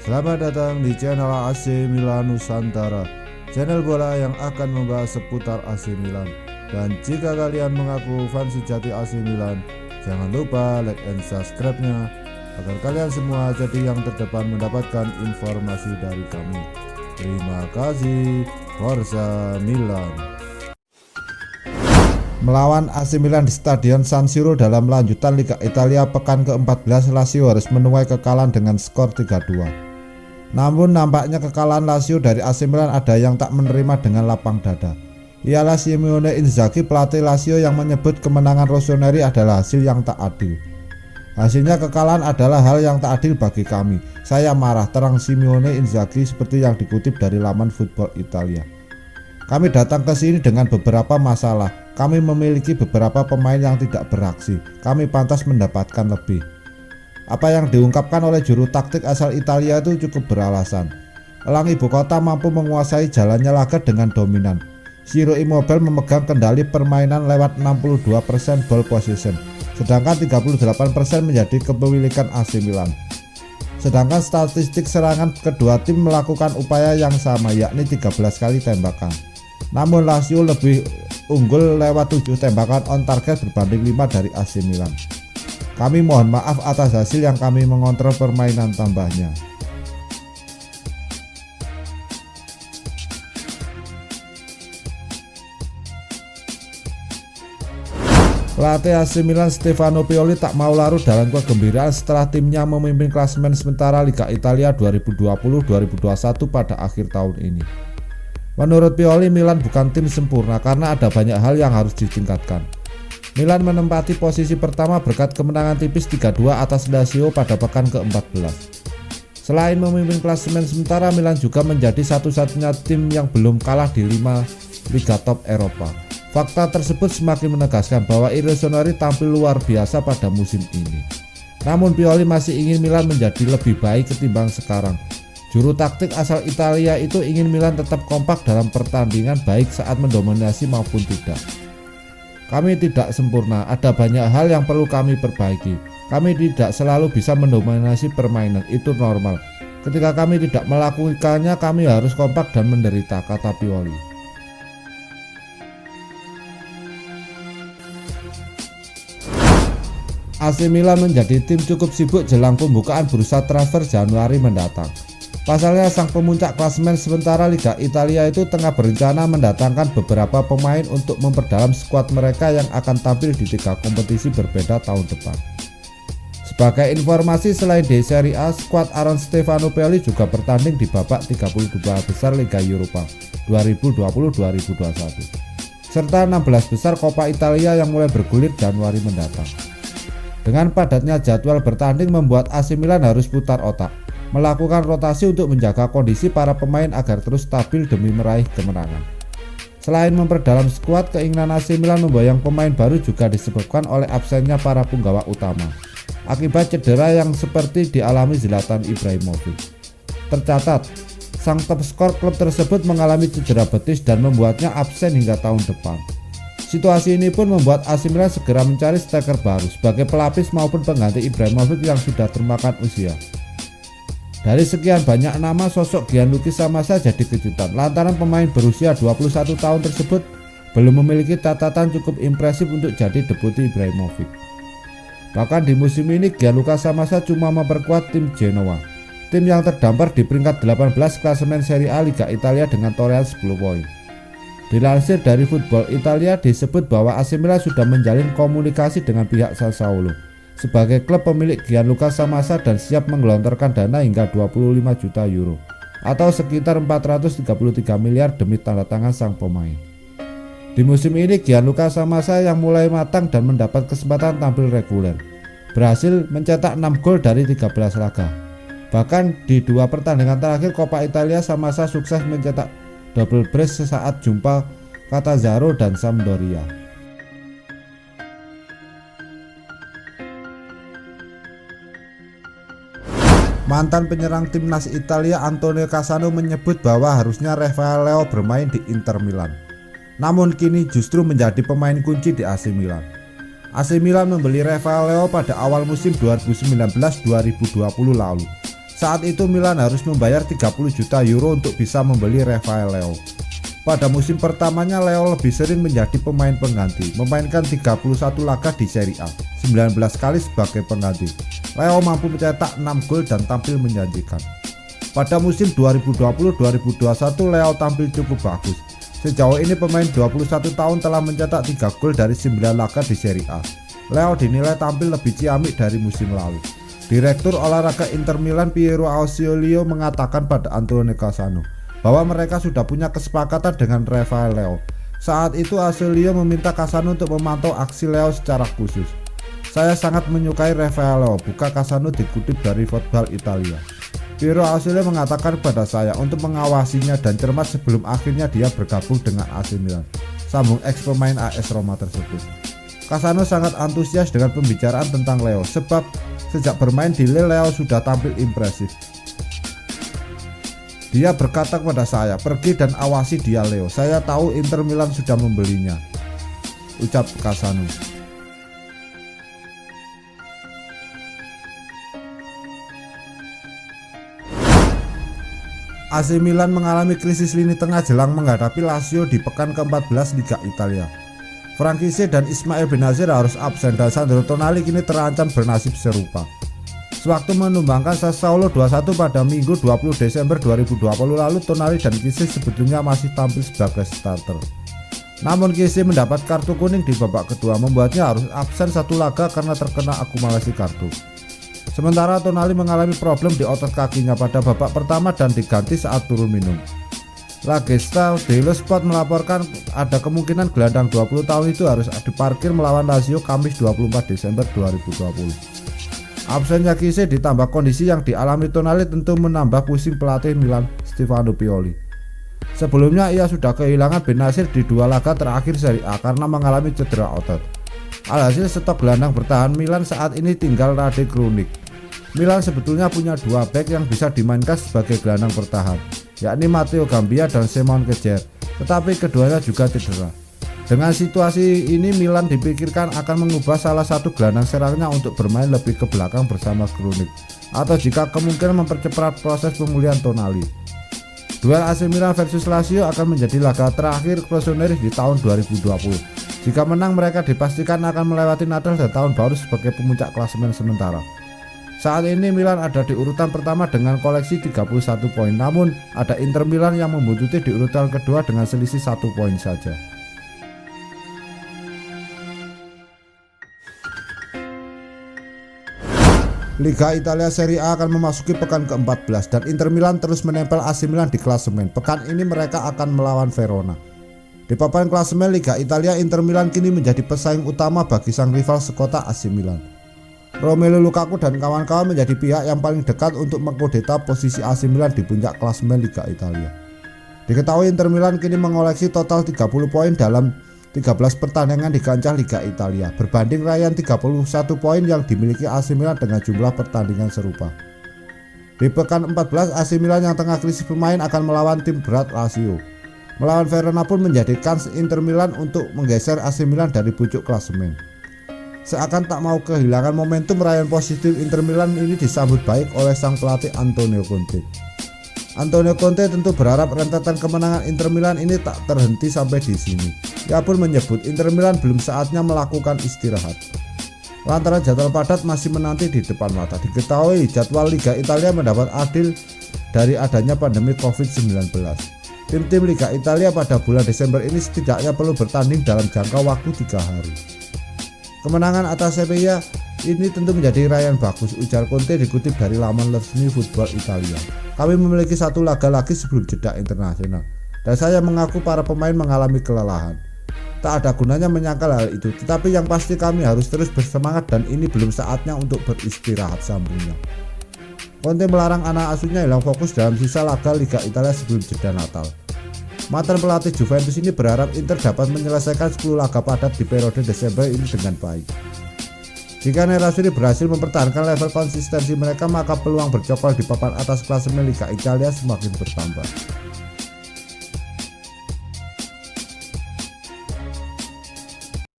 Selamat datang di channel AC Milan Nusantara, channel bola yang akan membahas seputar AC Milan. Dan jika kalian mengaku fans sejati AC Milan, jangan lupa like and subscribe-nya agar kalian semua jadi yang terdepan mendapatkan informasi dari kami. Terima kasih. Forza Milan. Melawan AC Milan di Stadion San Siro dalam lanjutan Liga Italia pekan ke-14, Lazio harus menuai kekalahan dengan skor 3-2. Namun nampaknya kekalahan Lazio dari AC Milan ada yang tak menerima dengan lapang dada. Ialah Simone Inzaghi, pelatih Lazio, yang menyebut kemenangan Rossoneri adalah hasil yang tak adil. Hasilnya kekalahan adalah hal yang tak adil bagi kami. Saya marah, terang Simone Inzaghi seperti yang dikutip dari laman Football Italia. Kami datang ke sini dengan beberapa masalah. Kami memiliki beberapa pemain yang tidak beraksi. Kami pantas mendapatkan lebih. Apa yang diungkapkan oleh juru taktik asal Italia itu cukup beralasan. Elang ibu kota mampu menguasai jalannya laga dengan dominan. Ciro Immobile memegang kendali permainan lewat 62% ball possession, sedangkan 38% menjadi kepemilikan AC Milan. Sedangkan statistik serangan kedua tim melakukan upaya yang sama, yakni 13 kali tembakan. Namun Lazio lebih unggul lewat 7 tembakan on target berbanding 5 dari AC Milan. Kami mohon maaf atas hasil yang kami mengontrol permainan, tambahnya. Pelatih AC Milan Stefano Pioli tak mau larut dalam kegembiraan setelah timnya memimpin klasemen sementara Liga Italia 2020-2021 pada akhir tahun ini. Menurut Pioli, Milan bukan tim sempurna karena ada banyak hal yang harus ditingkatkan. Milan menempati posisi pertama berkat kemenangan tipis 3-2 atas Lazio pada pekan ke-14. Selain memimpin klasemen sementara, Milan juga menjadi satu-satunya tim yang belum kalah di 5 liga top Eropa. Fakta tersebut semakin menegaskan bahwa Rossoneri tampil luar biasa pada musim ini. Namun Pioli masih ingin Milan menjadi lebih baik ketimbang sekarang. Juru taktik asal Italia itu ingin Milan tetap kompak dalam pertandingan, baik saat mendominasi maupun tidak. Kami tidak sempurna, ada banyak hal yang perlu kami perbaiki. Kami tidak selalu bisa mendominasi permainan, itu normal. Ketika kami tidak melakukannya, kami harus kompak dan menderita, kata Pioli. AC Milan menjadi tim cukup sibuk jelang pembukaan bursa transfer Januari mendatang. Pasalnya sang pemuncak klasemen sementara Liga Italia itu tengah berencana mendatangkan beberapa pemain untuk memperdalam skuad mereka yang akan tampil di 3 kompetisi berbeda tahun depan. Sebagai informasi, selain di Serie A, skuad Aaron Stefano Pioli juga bertanding di babak 32 besar Liga Eropa 2020-2021 serta 16 besar Coppa Italia yang mulai bergulir Januari mendatang. Dengan padatnya jadwal bertanding membuat AC Milan harus putar otak, melakukan rotasi untuk menjaga kondisi para pemain agar terus stabil demi meraih kemenangan. Selain memperdalam skuad, keinginan AC Milan memboyong pemain baru juga disebabkan oleh absennya para punggawa utama akibat cedera yang seperti dialami Zlatan Ibrahimovic. Tercatat, sang top skor klub tersebut mengalami cedera betis dan membuatnya absen hingga tahun depan. Situasi ini pun membuat AC Milan segera mencari striker baru sebagai pelapis maupun pengganti Ibrahimovic yang sudah termakan usia. Dari sekian banyak nama, sosok Gianluca Samasa jadi kejutan lantaran pemain berusia 21 tahun tersebut belum memiliki catatan cukup impresif untuk jadi deputi Ibrahimovic. Bahkan di musim ini Gianluca Samasa cuma memperkuat tim Genoa, tim yang terdampar di peringkat 18 klasemen Serie A Liga Italia dengan torehan 10 poin. Dilansir dari Football Italia disebut bahwa AC Milan sudah menjalin komunikasi dengan pihak Sassuolo sebagai klub pemilik Gianluca Samasa dan siap menggelontorkan dana hingga 25 juta euro atau sekitar 433 miliar demi tanda tangan sang pemain. Di musim ini Gianluca Samasa yang mulai matang dan mendapat kesempatan tampil reguler, berhasil mencetak 6 gol dari 13 laga. Bahkan di 2 pertandingan terakhir Coppa Italia, Samasa sukses mencetak double brace sesaat jumpa Catanzaro dan Sampdoria. Mantan penyerang timnas Italia Antonio Cassano menyebut bahwa harusnya Rafael Leao bermain di Inter Milan. Namun kini justru menjadi pemain kunci di AC Milan. AC Milan membeli Rafael Leao pada awal musim 2019-2020 lalu. Saat itu Milan harus membayar 30 juta euro untuk bisa membeli Rafael Leao. Pada musim pertamanya Leao lebih sering menjadi pemain pengganti, memainkan 31 laga di Serie A, 19 kali sebagai pengganti. Leao mampu mencetak 6 gol dan tampil menjanjikan. Pada musim 2020-2021 Leao tampil cukup bagus. Sejauh ini pemain 21 tahun telah mencetak 3 gol dari 9 laga di Serie A. Leao dinilai tampil lebih ciamik dari musim lalu. Direktur olahraga Inter Milan Piero Ausilio mengatakan pada Antonio Cassano bahwa mereka sudah punya kesepakatan dengan Rafael Leao. Saat itu Ausilio meminta Cassano untuk memantau aksi Leao secara khusus. Saya sangat menyukai Rafael Leao, buka Cassano dikutip dari Football Italia. Piero Ausilio mengatakan kepada saya untuk mengawasinya dan cermat sebelum akhirnya dia bergabung dengan AC Milan, sambung ex pemain AS Roma tersebut. Cassano sangat antusias dengan pembicaraan tentang Leao sebab sejak bermain di Lille Leao sudah tampil impresif. Dia berkata kepada saya, pergi dan awasi dia Leo. Saya tahu Inter Milan sudah membelinya, ucap Cassano. AC Milan mengalami krisis lini tengah jelang menghadapi Lazio di pekan ke-14 Liga Italia. Frankise dan Ismail Bennacer harus absen dan Sandro Tonali kini terancam bernasib serupa. Sewaktu menumbangkan Sassuolo 2-1 pada Minggu 20 Desember 2020 lalu, Tonali dan Kise sebetulnya masih tampil sebagai starter. Namun Kise mendapat kartu kuning di babak kedua, membuatnya harus absen satu laga karena terkena akumulasi kartu. Sementara Tonali mengalami problem di otot kakinya pada babak pertama dan diganti saat turun minum. La Gazzetta dello Sport melaporkan ada kemungkinan gelandang 20 tahun itu harus diparkir melawan Lazio Kamis 24 Desember 2020. Absennya Kise ditambah kondisi yang dialami Tonali tentu menambah pusing pelatih Milan Stefano Pioli. Sebelumnya ia sudah kehilangan Bennacer di 2 laga terakhir Serie A karena mengalami cedera otot. Alhasil stok gelandang bertahan Milan saat ini tinggal Rade Krunic. Milan sebetulnya punya 2 bek yang bisa dimainkan sebagai gelandang bertahan, yakni Matteo Gambia dan Simon Kjaer, tetapi keduanya juga cedera. Dengan situasi ini Milan dipikirkan akan mengubah salah satu gelandang serangnya untuk bermain lebih ke belakang bersama Krunic, atau jika kemungkinan mempercepat proses pemulihan Tonali. Duel AC Milan versus Lazio akan menjadi laga terakhir Rossoneri di tahun 2020. Jika menang mereka dipastikan akan melewati Natal dan tahun baru sebagai pemuncak klasemen sementara. Saat ini Milan ada di urutan pertama dengan koleksi 31 poin, namun ada Inter Milan yang membuntuti di urutan kedua dengan selisih 1 poin saja. Liga Italia Serie A akan memasuki pekan ke-14 dan Inter Milan terus menempel AC Milan di klasemen. Pekan ini mereka akan melawan Verona. Di papan klasemen Liga Italia, Inter Milan kini menjadi pesaing utama bagi sang rival sekota AC Milan. Romelu Lukaku dan kawan-kawan menjadi pihak yang paling dekat untuk mengkudeta posisi AC Milan di puncak klasemen Liga Italia. Diketahui Inter Milan kini mengoleksi total 30 poin dalam 13 pertandingan di kancah Liga Italia, berbanding raihan 31 poin yang dimiliki AC Milan dengan jumlah pertandingan serupa. Di pekan 14 AC Milan yang tengah krisis pemain akan melawan tim berat Lazio. Melawan Verona pun menjadikan Inter Milan untuk menggeser AC Milan dari pucuk klasemen. Seakan tak mau kehilangan momentum, raihan positif Inter Milan ini disambut baik oleh sang pelatih Antonio Conte. Antonio Conte tentu berharap rentetan kemenangan Inter Milan ini tak terhenti sampai di sini. Ia pun menyebut Inter Milan belum saatnya melakukan istirahat, lantaran jadwal padat masih menanti di depan mata. Diketahui jadwal Liga Italia mendapat adil dari adanya pandemi COVID-19. Tim-tim Liga Italia pada bulan Desember ini setidaknya perlu bertanding dalam jangka waktu 3 hari. Kemenangan atas Sevilla ini tentu menjadi raihan bagus, ujar Conte dikutip dari laman resmi Football Italia. Kami memiliki 1 laga lagi sebelum jeda internasional, dan saya mengaku para pemain mengalami kelelahan. Tak ada gunanya menyangkal hal itu, tetapi yang pasti kami harus terus bersemangat dan ini belum saatnya untuk beristirahat, sambungnya. Conte melarang anak asuhnya hilang fokus dalam sisa laga Liga Italia sebelum jeda Natal. Mantan pelatih Juventus ini berharap Inter dapat menyelesaikan 10 laga padat di periode Desember ini dengan baik. Jika Nerazzurri berhasil mempertahankan level konsistensi mereka, maka peluang bercokol di papan atas klasemen Liga Italia semakin bertambah.